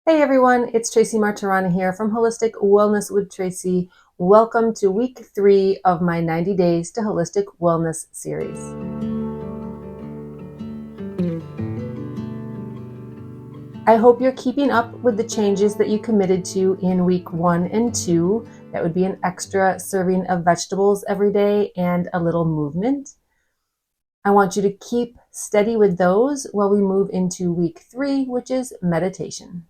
Hey everyone, it's Tracy Martirana here from Holistic Wellness with Tracy. Welcome to week 3 of my 90 Days to Holistic Wellness series. I hope you're keeping up with the changes that you committed to in week 1 and 2. That would be an extra serving of vegetables every day and a little movement. I want you to keep steady with those while we move into week 3, which is meditation.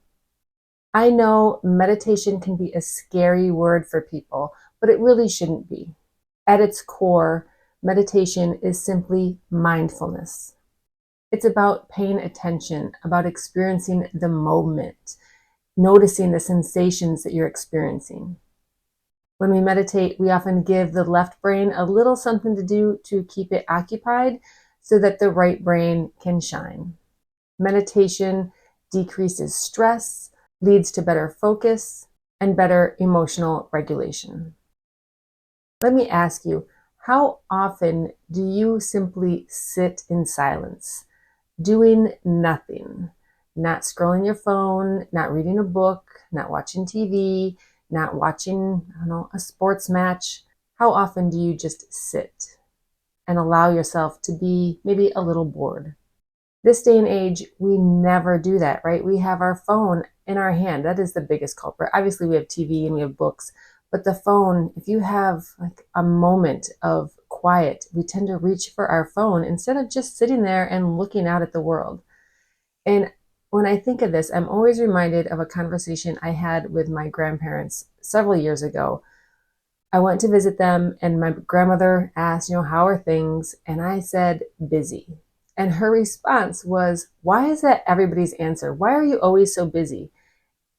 I know meditation can be a scary word for people, but it really shouldn't be. At its core, meditation is simply mindfulness. It's about paying attention, about experiencing the moment, noticing the sensations that you're experiencing. When we meditate, we often give the left brain a little something to do to keep it occupied so that the right brain can shine. Meditation decreases stress, leads to better focus, and better emotional regulation. Let me ask you, how often do you simply sit in silence, doing nothing, not scrolling your phone, not reading a book, not watching TV, not watching, a sports match? How often do you just sit and allow yourself to be maybe a little bored? This day and age, we never do that, right? We have our phone in our hand. That is the biggest culprit. Obviously, we have TV and we have books, but the phone, if you have like a moment of quiet, we tend to reach for our phone instead of just sitting there and looking out at the world. And when I think of this, I'm always reminded of a conversation I had with my grandparents several years ago. I went to visit them, and my grandmother asked, how are things? And I said, busy. And her response was, why is that everybody's answer? Why are you always so busy?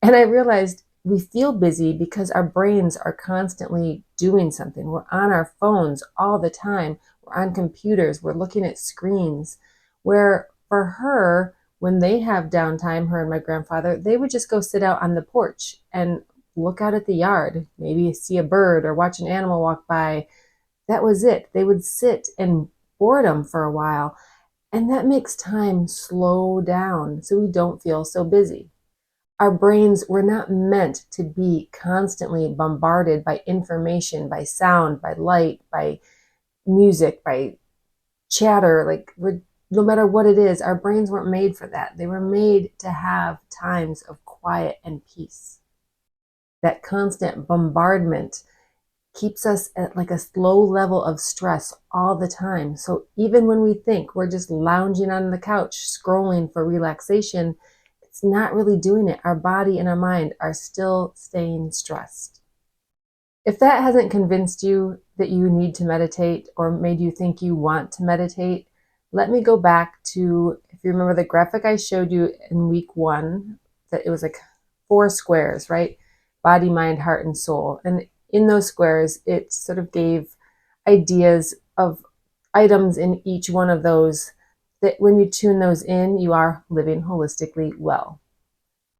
And I realized we feel busy because our brains are constantly doing something. We're on our phones all the time. We're on computers. We're looking at screens. Where for her, when they have downtime, her and my grandfather, they would just go sit out on the porch and look out at the yard, maybe see a bird or watch an animal walk by. That was it. They would sit in boredom for a while. And that makes time slow down so we don't feel so busy. Our brains were not meant to be constantly bombarded by information, by sound, by light, by music, by chatter. No matter what it is, our brains weren't made for that. They were made to have times of quiet and peace. That constant bombardment keeps us at like a low level of stress all the time. So even when we think we're just lounging on the couch, scrolling for relaxation, it's not really doing it. Our body and our mind are still staying stressed. If that hasn't convinced you that you need to meditate or made you think you want to meditate, let me go back to, if you remember the graphic I showed you in week 1, that it was like 4 squares, right? Body, mind, heart, and soul. And in those squares, it sort of gave ideas of items in each one of those that when you tune those in, you are living holistically well.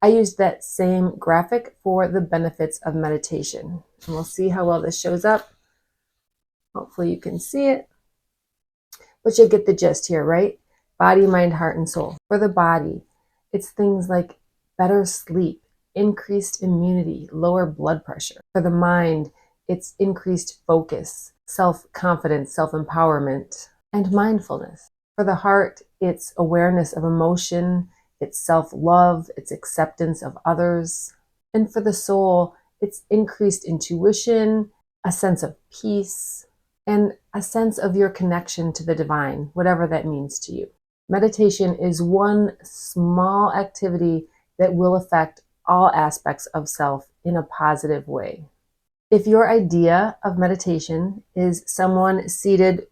I used that same graphic for the benefits of meditation. And we'll see how well this shows up. Hopefully you can see it. But you'll get the gist here, right? Body, mind, heart, and soul. For the body, it's things like better sleep, increased immunity, lower blood pressure. For the mind, it's increased focus, self-confidence, self-empowerment, and mindfulness. For the heart, it's awareness of emotion, it's self-love, it's acceptance of others. And for the soul, it's increased intuition, a sense of peace, and a sense of your connection to the divine, whatever that means to you. Meditation is one small activity that will affect all aspects of self in a positive way. If your idea of meditation is someone seated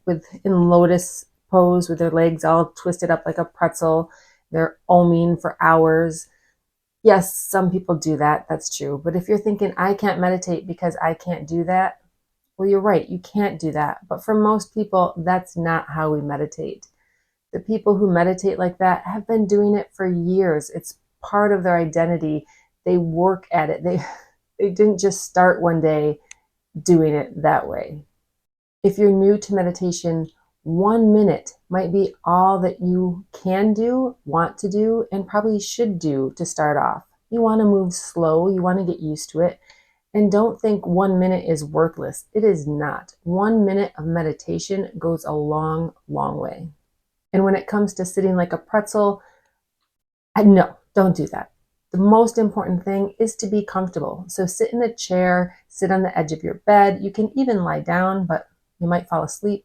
in lotus pose with their legs all twisted up like a pretzel, they're oming for hours, yes, some people do that, that's true. But if you're thinking, I can't meditate because I can't do that, well, you're right, you can't do that. But for most people, that's not how we meditate. The people who meditate like that have been doing it for years. It's part of their identity. They work at it. They didn't just start one day doing it that way. If you're new to meditation, 1 minute might be all that you can do, want to do, and probably should do to start off. You want to move slow. You want to get used to it. And don't think 1 minute is worthless. It is not. 1 minute of meditation goes a long, long way. And when it comes to sitting like a pretzel, no, don't do that. The most important thing is to be comfortable. So sit in a chair, sit on the edge of your bed. You can even lie down, but you might fall asleep.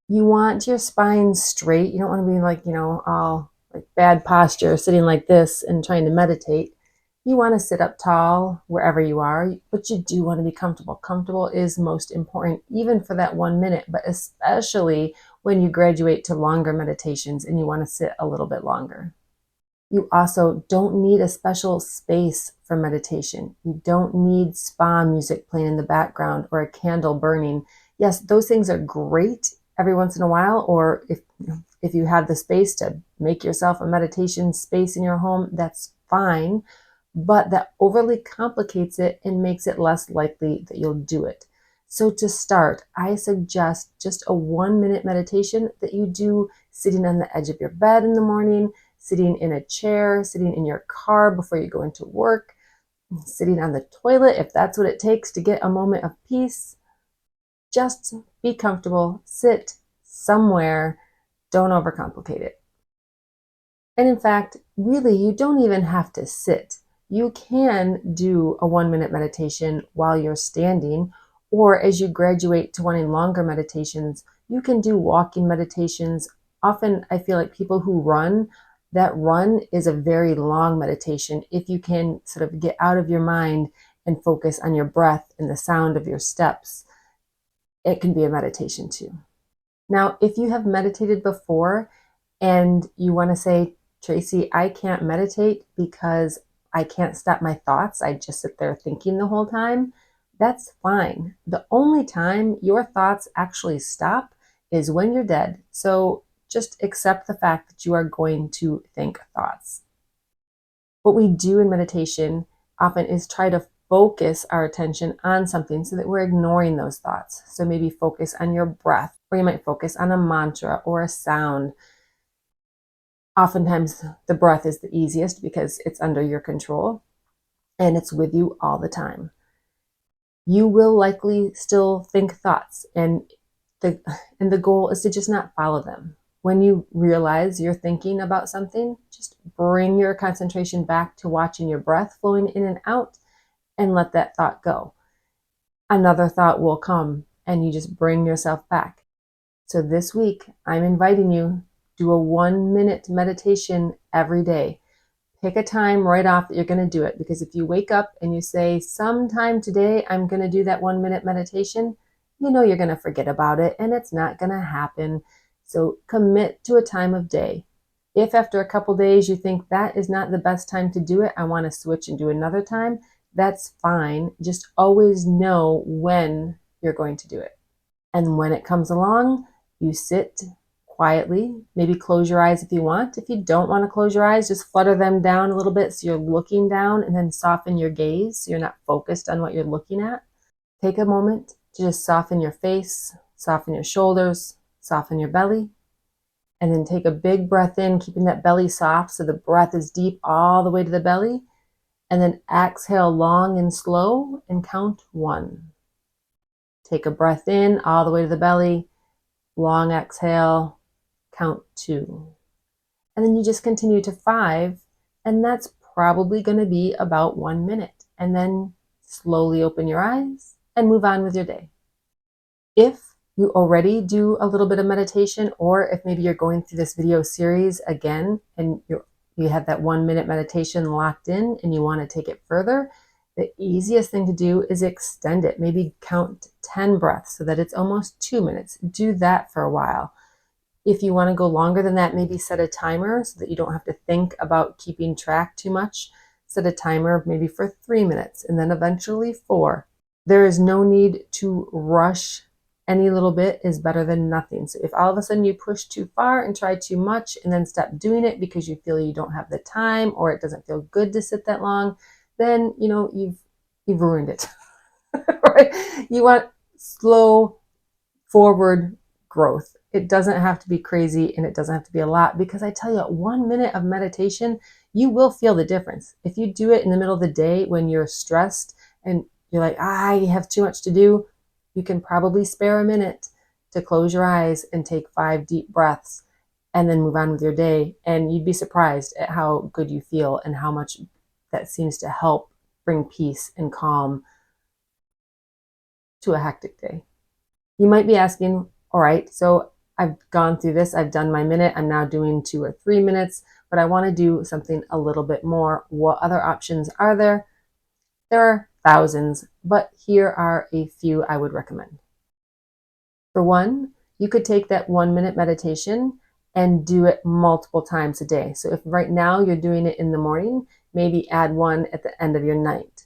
You want your spine straight. You don't want to be like, all like bad posture, sitting like this and trying to meditate. You want to sit up tall wherever you are, but you do want to be comfortable. Comfortable is most important, even for that 1 minute, but especially when you graduate to longer meditations and you want to sit a little bit longer. You also don't need a special space for meditation. You don't need spa music playing in the background or a candle burning. Yes, those things are great every once in a while, or if you have the space to make yourself a meditation space in your home, that's fine. But that overly complicates it and makes it less likely that you'll do it. So to start, I suggest just a 1 minute meditation that you do sitting on the edge of your bed in the morning, sitting in a chair, sitting in your car before you go into work, sitting on the toilet if that's what it takes to get a moment of peace. Just be comfortable, sit somewhere, don't overcomplicate it. And in fact, really, you don't even have to sit. You can do a 1 minute meditation while you're standing, or as you graduate to wanting longer meditations, you can do walking meditations. Often, I feel like people who run, that run is a very long meditation. If you can sort of get out of your mind and focus on your breath and the sound of your steps, it can be a meditation too. Now, if you have meditated before and you want to say, Tracy, I can't meditate because I can't stop my thoughts, I just sit there thinking the whole time, that's fine. The only time your thoughts actually stop is when you're dead. So just accept the fact that you are going to think thoughts. What we do in meditation often is try to focus our attention on something so that we're ignoring those thoughts. So maybe focus on your breath, or you might focus on a mantra or a sound. Oftentimes the breath is the easiest because it's under your control and it's with you all the time. You will likely still think thoughts, and the goal is to just not follow them. When you realize you're thinking about something, just bring your concentration back to watching your breath flowing in and out and let that thought go. Another thought will come and you just bring yourself back. So this week, I'm inviting you, do a 1 minute meditation every day. Pick a time right off that you're going to do it, because if you wake up and you say, sometime today I'm going to do that 1 minute meditation, you know you're going to forget about it and it's not going to happen. So commit to a time of day. If after a couple days you think that is not the best time to do it, I want to switch and do another time, that's fine. Just always know when you're going to do it. And when it comes along, you sit quietly, maybe close your eyes if you want. If you don't want to close your eyes, just flutter them down a little bit so you're looking down, and then soften your gaze so you're not focused on what you're looking at. Take a moment to just soften your face, soften your shoulders, soften your belly, and then take a big breath in, keeping that belly soft so the breath is deep all the way to the belly, and then exhale long and slow and count 1. Take a breath in all the way to the belly, long exhale, count 2. And then you just continue to 5, and that's probably going to be about 1 minute. And then slowly open your eyes and move on with your day. If you already do a little bit of meditation, or if maybe you're going through this video series again and you have that 1 minute meditation locked in and you want to take it further, the easiest thing to do is extend it. Maybe count 10 breaths so that it's almost 2 minutes. Do that for a while. If you want to go longer than that, maybe set a timer so that you don't have to think about keeping track too much. Set a timer maybe for 3 minutes and then eventually 4. There is no need to rush. Any little bit is better than nothing. So if all of a sudden you push too far and try too much and then stop doing it because you feel you don't have the time or it doesn't feel good to sit that long, then you've ruined it. Right? You want slow forward growth. It doesn't have to be crazy and it doesn't have to be a lot, because I tell you, 1 minute of meditation, you will feel the difference. If you do it in the middle of the day when you're stressed and you're like, I have too much to do, you can probably spare a minute to close your eyes and take 5 deep breaths and then move on with your day. And you'd be surprised at how good you feel and how much that seems to help bring peace and calm to a hectic day. You might be asking, all right, so I've gone through this, I've done my minute, I'm now doing 2 or 3 minutes, but I want to do something a little bit more. What other options are there? There are thousands, but here are a few I would recommend. For one, you could take that 1 minute meditation and do it multiple times a day. So if right now you're doing it in the morning, maybe add one at the end of your night.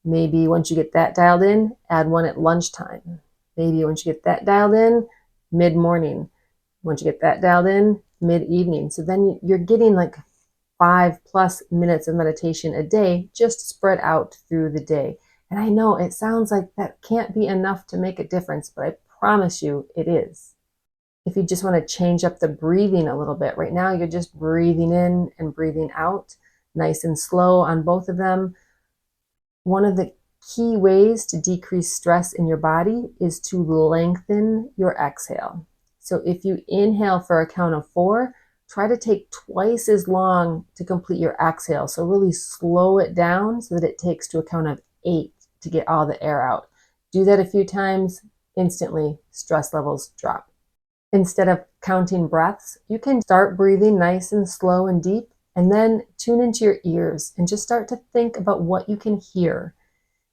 Maybe once you get that dialed in, add one at lunchtime. Maybe once you get that dialed in, mid-morning. Once you get that dialed in, mid-evening. So then you're getting like 5+ minutes of meditation a day, just spread out through the day. And I know it sounds like that can't be enough to make a difference, but I promise you it is. If you just want to change up the breathing a little bit, right now you're just breathing in and breathing out, nice and slow on both of them. One of the key ways to decrease stress in your body is to lengthen your exhale. So if you inhale for a count of 4, try to take twice as long to complete your exhale. So really slow it down so that it takes to a count of 8 to get all the air out. Do that a few times, instantly stress levels drop. Instead of counting breaths, you can start breathing nice and slow and deep, and then tune into your ears and just start to think about what you can hear.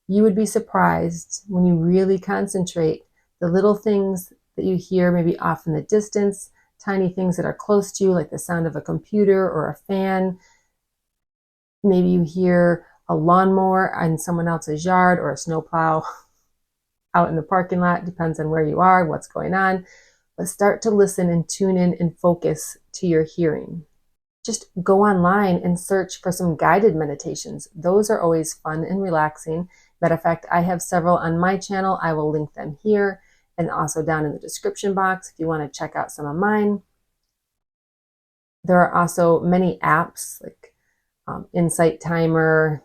You would be surprised when you really concentrate, the little things that you hear maybe off in the distance, tiny things that are close to you, like the sound of a computer or a fan. Maybe you hear a lawnmower in someone else's yard or a snowplow out in the parking lot, depends on where you are, what's going on. But start to listen and tune in and focus to your hearing. Just go online and search for some guided meditations. Those are always fun and relaxing. Matter of fact, I have several on my channel. I will link them here and also down in the description box if you want to check out some of mine. There are also many apps like Insight Timer,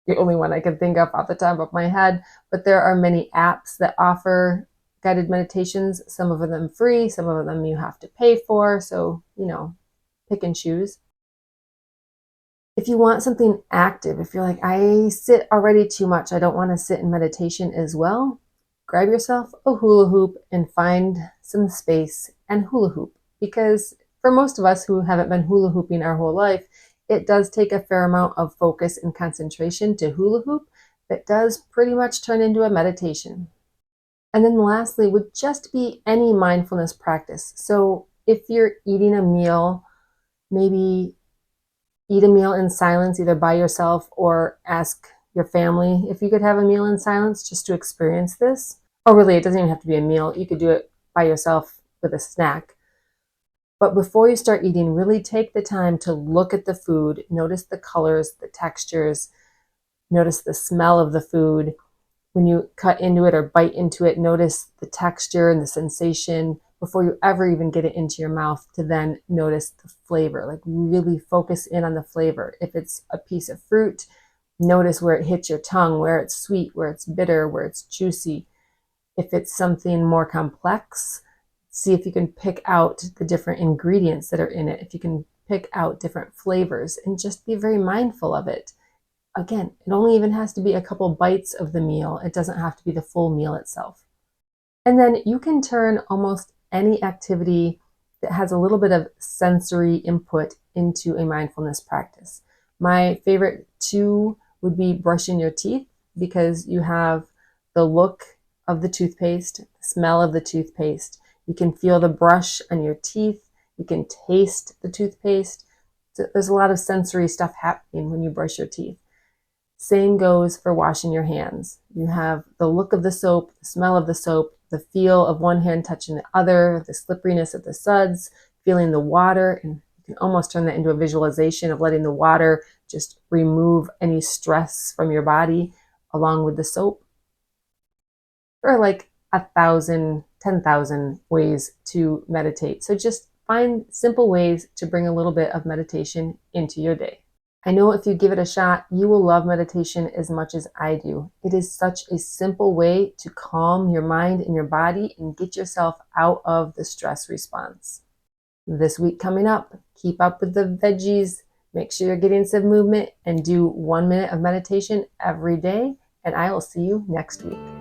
the only one I can think of off the top of my head, but there are many apps that offer guided meditations, some of them free, some of them you have to pay for, so, pick and choose. If you want something active, if you're like, I sit already too much, I don't want to sit in meditation as well, grab yourself a hula hoop and find some space and hula hoop. Because for most of us who haven't been hula hooping our whole life, it does take a fair amount of focus and concentration to hula hoop that does pretty much turn into a meditation. And then lastly would just be any mindfulness practice. So if you're eating a meal, maybe eat a meal in silence, either by yourself or ask your family if you could have a meal in silence just to experience this. Or really, it doesn't even have to be a meal. You could do it by yourself with a snack. But before you start eating, really take the time to look at the food, notice the colors, the textures, notice the smell of the food. When you cut into it or bite into it, notice the texture and the sensation before you ever even get it into your mouth, to then notice the flavor. Like really focus in on the flavor. If it's a piece of fruit, notice where it hits your tongue, where it's sweet, where it's bitter, where it's juicy. If it's something more complex, see if you can pick out the different ingredients that are in it. If you can pick out different flavors, and just be very mindful of it. Again, it only even has to be a couple bites of the meal. It doesn't have to be the full meal itself. And then you can turn almost any activity that has a little bit of sensory input into a mindfulness practice. My favorite 2 would be brushing your teeth, because you have the look of the toothpaste, the smell of the toothpaste. You can feel the brush on your teeth. You can taste the toothpaste. So there's a lot of sensory stuff happening when you brush your teeth. Same goes for washing your hands. You have the look of the soap, the smell of the soap, the feel of one hand touching the other, the slipperiness of the suds, feeling the water, and you can almost turn that into a visualization of letting the water just remove any stress from your body along with the soap. There are like 1,000, 10,000 ways to meditate. So just find simple ways to bring a little bit of meditation into your day. I know if you give it a shot, you will love meditation as much as I do. It is such a simple way to calm your mind and your body and get yourself out of the stress response. This week coming up, keep up with the veggies, make sure you're getting some movement, and do 1 minute of meditation every day. And I will see you next week.